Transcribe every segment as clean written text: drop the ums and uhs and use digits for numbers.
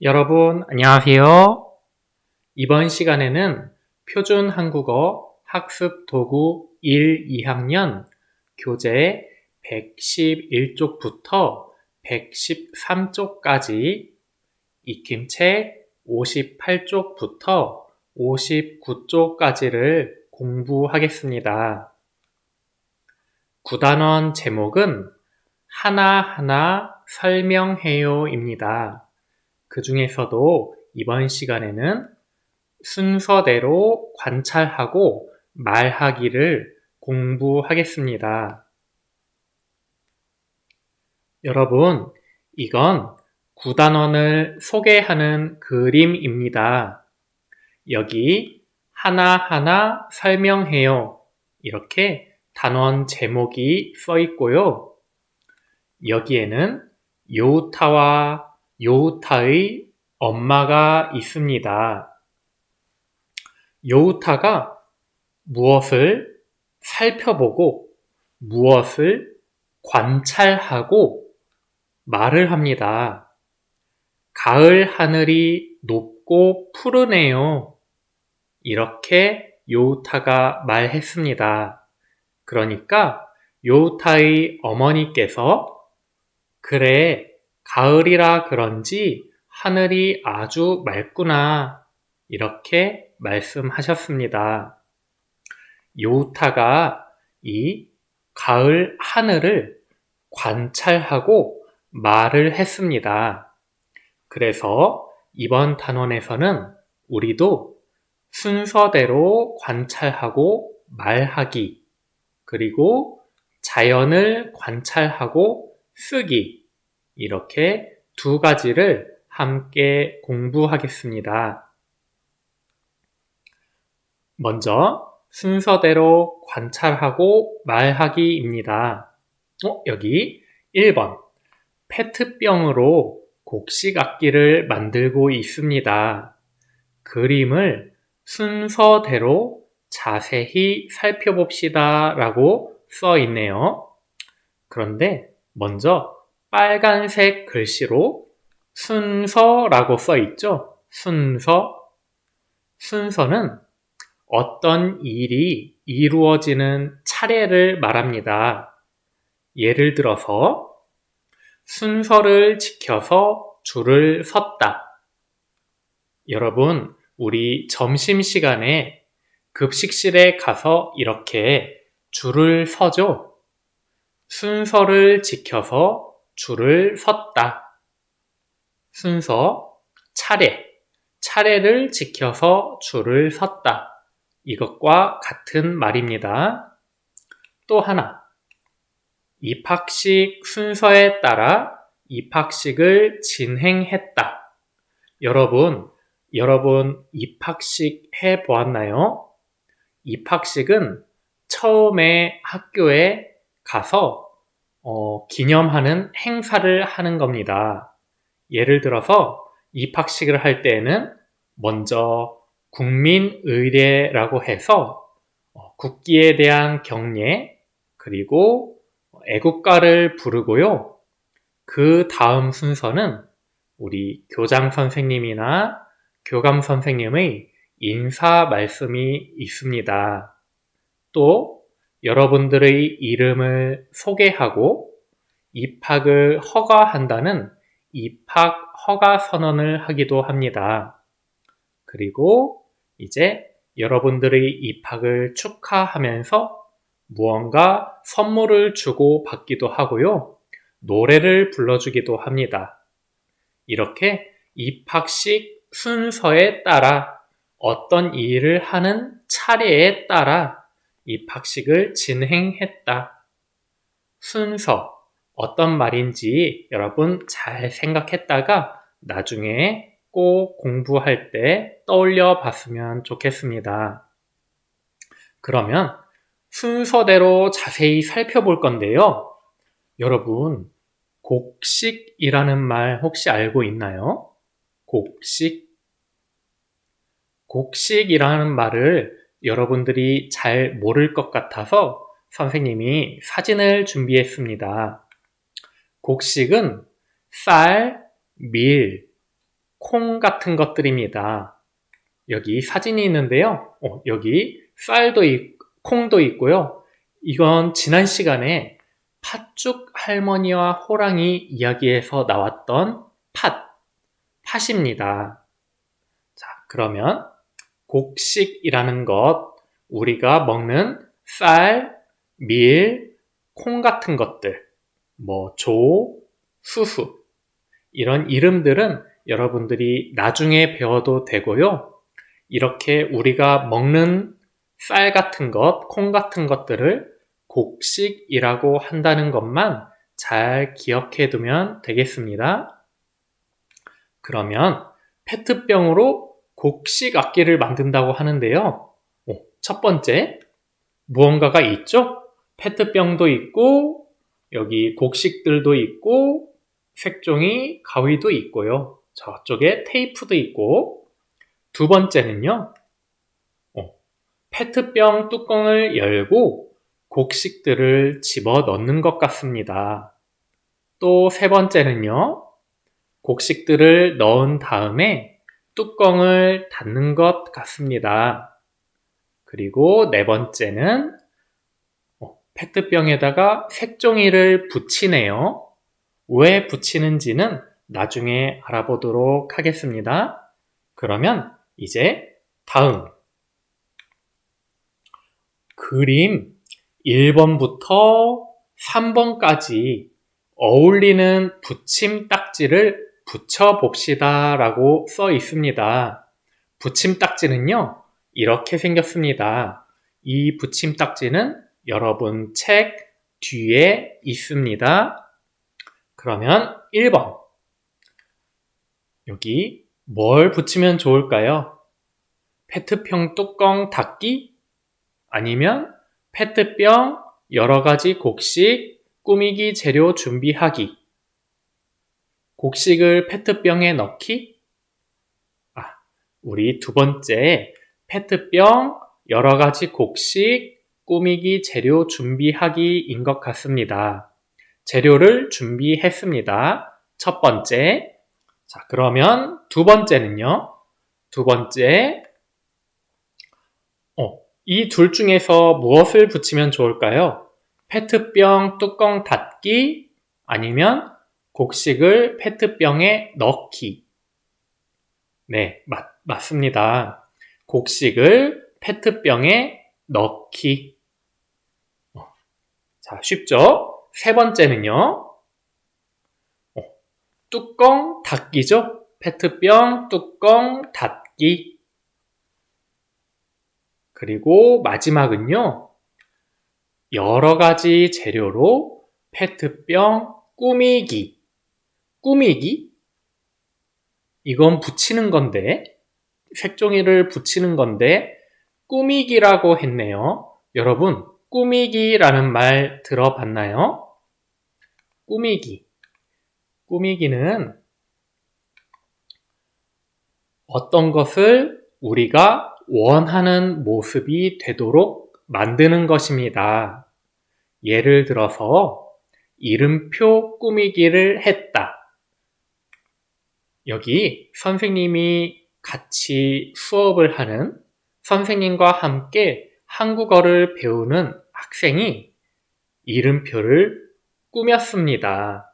여러분, 안녕하세요. 이번 시간에는 표준 한국어 학습 도구 1, 2학년 교재 111쪽부터 113쪽까지 익힘책 58쪽부터 59쪽까지를 공부하겠습니다. 구단원 제목은 하나하나 설명해요입니다. 그 중에서도 이번 시간에는 순서대로 관찰하고 말하기를 공부하겠습니다. 여러분, 이건 구단원을 소개하는 그림입니다. 여기 하나하나 설명해요. 이렇게 단원 제목이 써 있고요. 여기에는 요우타와 요우타의 엄마가 있습니다. 요우타가 무엇을 살펴보고 무엇을 관찰하고 말을 합니다. 가을 하늘이 높고 푸르네요. 이렇게 요우타가 말했습니다. 그러니까 요우타의 어머니께서 그래, 가을이라 그런지 하늘이 아주 맑구나. 이렇게 말씀하셨습니다. 요우타가 이 가을 하늘을 관찰하고 말을 했습니다. 그래서 이번 단원에서는 우리도 순서대로 관찰하고 말하기, 그리고 자연을 관찰하고 쓰기, 이렇게 두 가지를 함께 공부하겠습니다. 먼저 순서대로 관찰하고 말하기입니다. 여기 1번 페트병으로 곡식 악기를 만들고 있습니다. 그림을 순서대로 자세히 살펴봅시다 라고 써 있네요. 그런데 먼저 빨간색 글씨로 순서라고 써 있죠? 순서는 어떤 일이 이루어지는 차례를 말합니다. 예를 들어서 순서를 지켜서 줄을 섰다. 여러분, 우리 점심시간에 급식실에 가서 이렇게 줄을 서죠? 순서를 지켜서 줄을 섰다. 순서, 차례를 지켜서 줄을 섰다. 이것과 같은 말입니다. 또 하나, 입학식 순서에 따라 입학식을 진행했다. 여러분 입학식 해보았나요? 입학식은 처음에 학교에 가서 기념하는 행사를 하는 겁니다. 예를 들어서 입학식을 할 때에는 먼저 국민의례라고 해서 국기에 대한 경례, 그리고 애국가를 부르고요. 그 다음 순서는 우리 교장 선생님이나 교감 선생님의 인사 말씀이 있습니다. 또 여러분들의 이름을 소개하고 입학을 허가한다는 입학 허가 선언을 하기도 합니다. 그리고 이제 여러분들의 입학을 축하하면서 무언가 선물을 주고 받기도 하고요. 노래를 불러주기도 합니다. 이렇게 입학식 순서에 따라 어떤 일을 하는 차례에 따라 입학식을 진행했다. 순서, 어떤 말인지 여러분 잘 생각했다가 나중에 꼭 공부할 때 떠올려 봤으면 좋겠습니다. 그러면 순서대로 자세히 살펴볼 건데요. 여러분, 곡식이라는 말 혹시 알고 있나요? 곡식이라는 말을 여러분들이 잘 모를 것 같아서 선생님이 사진을 준비했습니다. 곡식은 쌀, 밀, 콩 같은 것들입니다. 여기 사진이 있는데요. 여기 쌀도 콩도 있고요. 이건 지난 시간에 팥죽 할머니와 호랑이 이야기에서 나왔던 팥입니다. 자, 그러면 곡식이라는 것, 우리가 먹는 쌀, 밀, 콩 같은 것들, 조, 수수, 이런 이름들은 여러분들이 나중에 배워도 되고요. 이렇게 우리가 먹는 쌀 같은 것, 콩 같은 것들을 곡식이라고 한다는 것만 잘 기억해 두면 되겠습니다. 그러면 페트병으로 곡식 악기를 만든다고 하는데요. 첫 번째, 무언가가 있죠? 페트병도 있고, 여기 곡식들도 있고, 색종이, 가위도 있고요. 저쪽에 테이프도 있고, 두 번째는요, 페트병 뚜껑을 열고 곡식들을 집어 넣는 것 같습니다. 또 세 번째는요, 곡식들을 넣은 다음에 뚜껑을 닫는 것 같습니다. 그리고 네 번째는 페트병에다가 색종이를 붙이네요. 왜 붙이는지는 나중에 알아보도록 하겠습니다. 그러면 이제 다음 그림 1번부터 3번까지 어울리는 붙임딱지를 붙여봅시다 라고 써 있습니다. 붙임딱지는요, 이렇게 생겼습니다. 이 붙임딱지는 여러분 책 뒤에 있습니다. 그러면 1번. 여기 뭘 붙이면 좋을까요? 페트병 뚜껑 닫기? 아니면 페트병 여러가지 곡식 꾸미기 재료 준비하기. 곡식을 페트병에 넣기? 우리 두 번째 페트병 여러가지 곡식 꾸미기 재료 준비하기인 것 같습니다. 재료를 준비했습니다. 첫 번째. 자, 그러면 두 번째는요. 두 번째, 이 둘 중에서 무엇을 붙이면 좋을까요? 페트병 뚜껑 닫기 아니면 곡식을 페트병에 넣기. 네, 맞습니다. 곡식을 페트병에 넣기. 자, 쉽죠? 세 번째는요. 뚜껑 닫기죠? 페트병 뚜껑 닫기. 그리고 마지막은요. 여러 가지 재료로 페트병 꾸미기. 꾸미기? 이건 붙이는 건데, 색종이를 붙이는 건데, 꾸미기라고 했네요. 여러분, 꾸미기라는 말 들어봤나요? 꾸미기. 꾸미기는 어떤 것을 우리가 원하는 모습이 되도록 만드는 것입니다. 예를 들어서 이름표 꾸미기를 했다. 여기 선생님이 같이 수업을 하는 선생님과 함께 한국어를 배우는 학생이 이름표를 꾸몄습니다.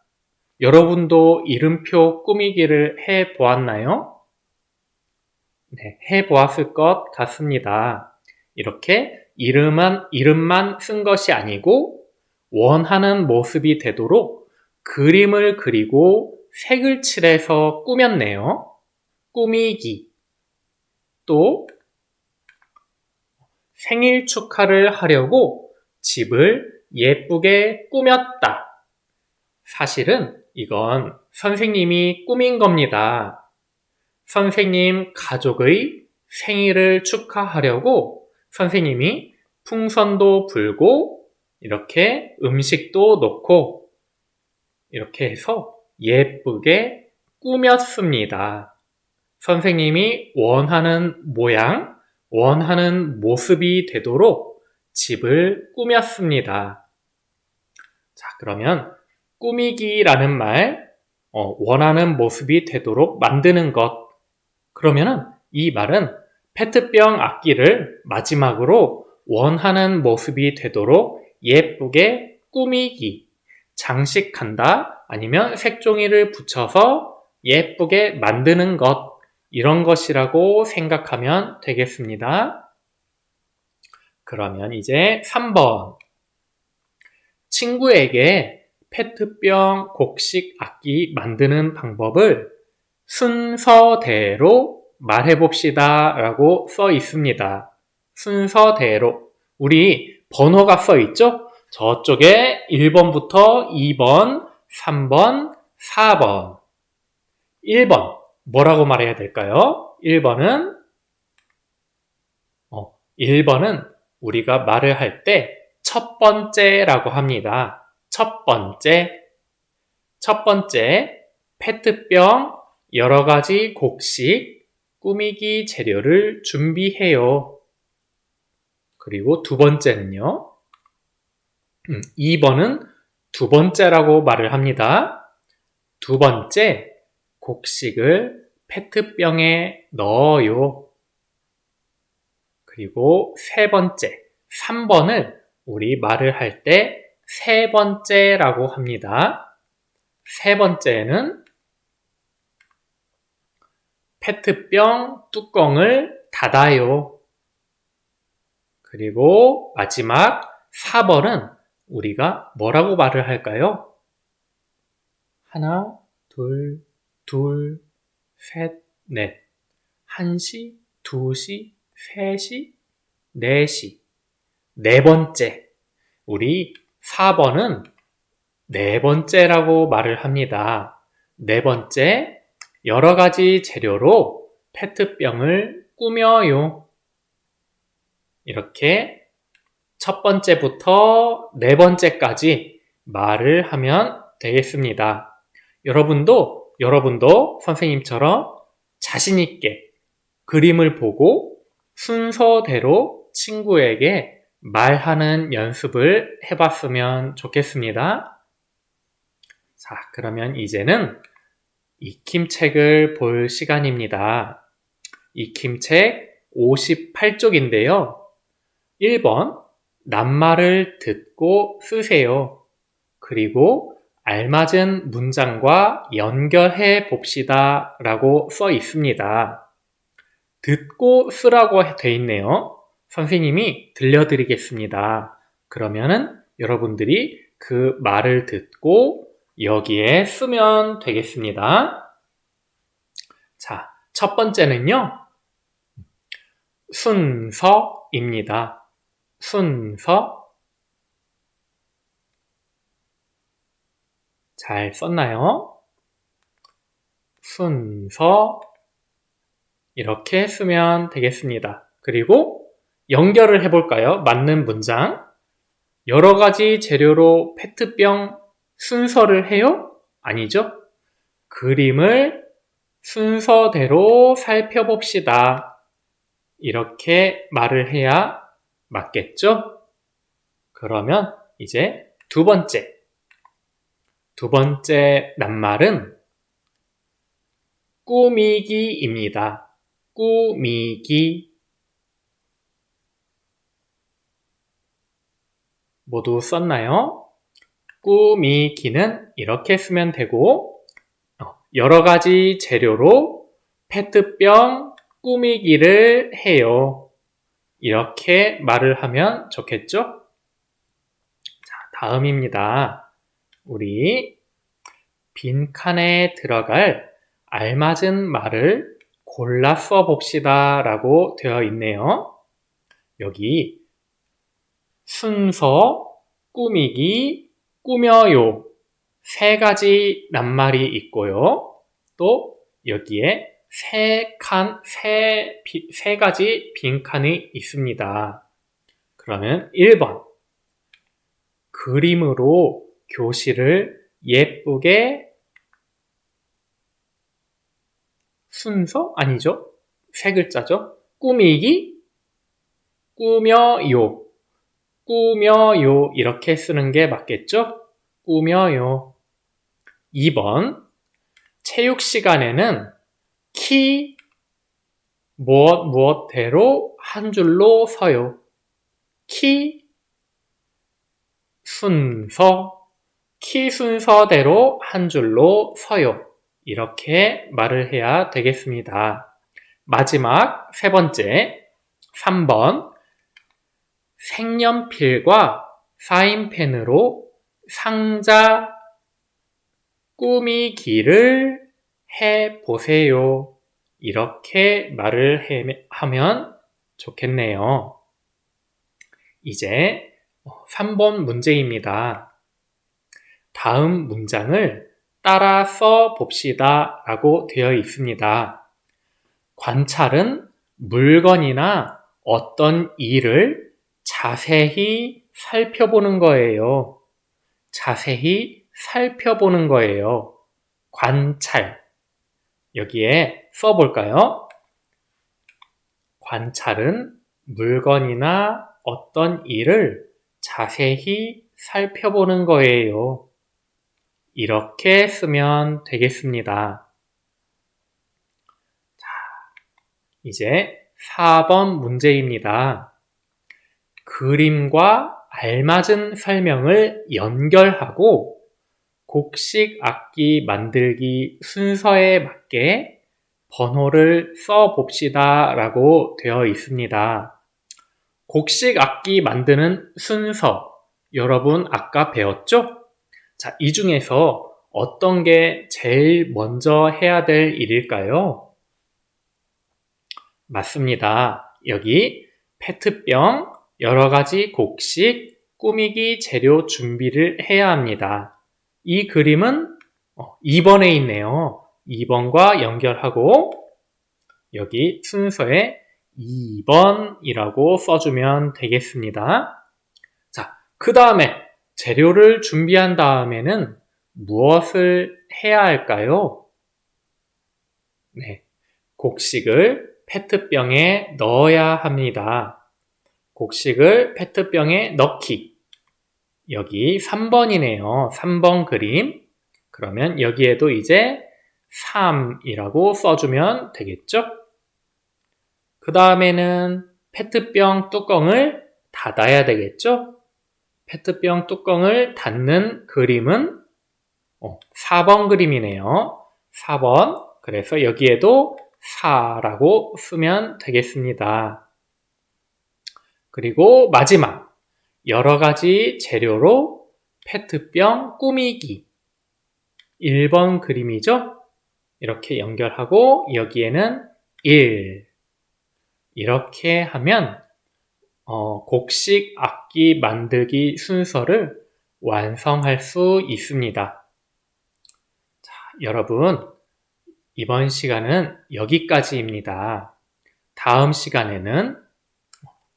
여러분도 이름표 꾸미기를 해 보았나요? 네, 해 보았을 것 같습니다. 이렇게 이름만 쓴 것이 아니고 원하는 모습이 되도록 그림을 그리고 색을 칠해서 꾸몄네요. 꾸미기. 또 생일 축하를 하려고 집을 예쁘게 꾸몄다. 사실은 이건 선생님이 꾸민 겁니다. 선생님 가족의 생일을 축하하려고 선생님이 풍선도 불고 이렇게 음식도 놓고 이렇게 해서 예쁘게 꾸몄습니다. 선생님이 원하는 모양, 원하는 모습이 되도록 집을 꾸몄습니다. 자, 그러면 꾸미기라는 말 원하는 모습이 되도록 만드는 것. 그러면은 이 말은 페트병 악기를 마지막으로 원하는 모습이 되도록 예쁘게 꾸미기, 장식한다, 아니면 색종이를 붙여서 예쁘게 만드는 것, 이런 것이라고 생각하면 되겠습니다. 그러면 이제 3번. 친구에게 페트병 곡식 악기 만드는 방법을 순서대로 말해봅시다 라고 써 있습니다. 순서대로. 우리 번호가 써 있죠? 저쪽에 1번부터 2번, 3번, 4번. 1번. 뭐라고 말해야 될까요? 1번은 우리가 말을 할 때 첫 번째라고 합니다. 첫 번째. 첫 번째, 페트병 여러 가지 곡식 꾸미기 재료를 준비해요. 그리고 두 번째는요. 2번은 두 번째라고 말을 합니다. 두 번째, 곡식을 페트병에 넣어요. 그리고 세 번째, 3번을 우리 말을 할 때 세 번째라고 합니다. 세 번째는 페트병 뚜껑을 닫아요. 그리고 마지막 4번은 우리가 뭐라고 말을 할까요? 하나, 둘, 셋, 넷. 1시, 2시, 3시, 4시. 네 번째. 우리 4번은 네 번째라고 말을 합니다. 네 번째, 여러 가지 재료로 페트병을 꾸며요. 이렇게 첫 번째부터 네 번째까지 말을 하면 되겠습니다. 여러분도 선생님처럼 자신있게 그림을 보고 순서대로 친구에게 말하는 연습을 해봤으면 좋겠습니다. 자, 그러면 이제는 익힘책을 볼 시간입니다. 익힘책 58쪽인데요. 1번, 낱말을 듣고 쓰세요. 그리고 알맞은 문장과 연결해 봅시다 라고 써 있습니다. 듣고 쓰라고 돼 있네요. 선생님이 들려드리겠습니다. 그러면은 여러분들이 그 말을 듣고 여기에 쓰면 되겠습니다. 자, 첫 번째는요. 순서입니다. 순서. 잘 썼나요? 순서. 이렇게 쓰면 되겠습니다. 그리고 연결을 해볼까요? 맞는 문장. 여러 가지 재료로 페트병 순서를 해요? 아니죠? 그림을 순서대로 살펴봅시다. 이렇게 말을 해야 맞겠죠? 그러면 이제 두 번째 낱말은 꾸미기입니다. 꾸미기. 모두 썼나요? 꾸미기는 이렇게 쓰면 되고, 여러 가지 재료로 페트병 꾸미기를 해요. 이렇게 말을 하면 좋겠죠? 자, 다음입니다. 우리 빈칸에 들어갈 알맞은 말을 골라 써봅시다 라고 되어 있네요. 여기 순서, 꾸미기, 꾸며요. 세 가지 낱말이 있고요. 또 여기에 세 가지 빈칸이 있습니다. 그러면 1번. 그림으로 교실을 예쁘게 순서? 아니죠. 세 글자죠. 꾸미기, 꾸며요. 이렇게 쓰는 게 맞겠죠? 꾸며요. 2번, 체육 시간에는 키 무엇대로 한 줄로 서요. 키 순서대로 한 줄로 서요. 이렇게 말을 해야 되겠습니다. 마지막 세 번째, 3번. 색연필과 사인펜으로 상자 꾸미기를 해보세요. 이렇게 말을 하면 좋겠네요. 이제 3번 문제입니다. 다음 문장을 따라 써 봅시다 라고 되어 있습니다. 관찰은 물건이나 어떤 일을 자세히 살펴보는 거예요. 자세히 살펴보는 거예요. 관찰. 여기에 써볼까요? 관찰은 물건이나 어떤 일을 자세히 살펴보는 거예요. 이렇게 쓰면 되겠습니다. 자, 이제 4번 문제입니다. 그림과 알맞은 설명을 연결하고 곡식 악기 만들기 순서에 맞게 번호를 써봅시다 라고 되어 있습니다. 곡식 악기 만드는 순서, 여러분 아까 배웠죠? 자, 이 중에서 어떤 게 제일 먼저 해야 될 일일까요? 맞습니다. 여기 페트병, 여러 가지 곡식, 꾸미기 재료 준비를 해야 합니다. 이 그림은 2번에 있네요. 2번과 연결하고 여기 순서에 2번이라고 써주면 되겠습니다. 자, 그 다음에 재료를 준비한 다음에는 무엇을 해야 할까요? 네, 곡식을 페트병에 넣어야 합니다. 곡식을 페트병에 넣기. 여기 3번이네요. 3번 그림. 그러면 여기에도 이제 3이라고 써주면 되겠죠? 그 다음에는 페트병 뚜껑을 닫아야 되겠죠? 페트병 뚜껑을 닫는 그림은 4번 그림이네요. 4번. 그래서 여기에도 4라고 쓰면 되겠습니다. 그리고 마지막. 여러 가지 재료로 페트병 꾸미기. 1번 그림이죠? 이렇게 연결하고 여기에는 1. 이렇게 하면 곡식 악기 만들기 순서를 완성할 수 있습니다. 자, 여러분, 이번 시간은 여기까지입니다. 다음 시간에는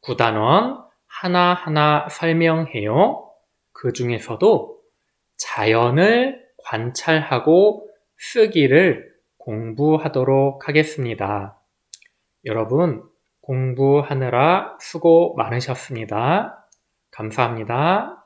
9단원 하나하나 설명해요. 그 중에서도 자연을 관찰하고 쓰기를 공부하도록 하겠습니다. 여러분, 공부하느라 수고 많으셨습니다. 감사합니다.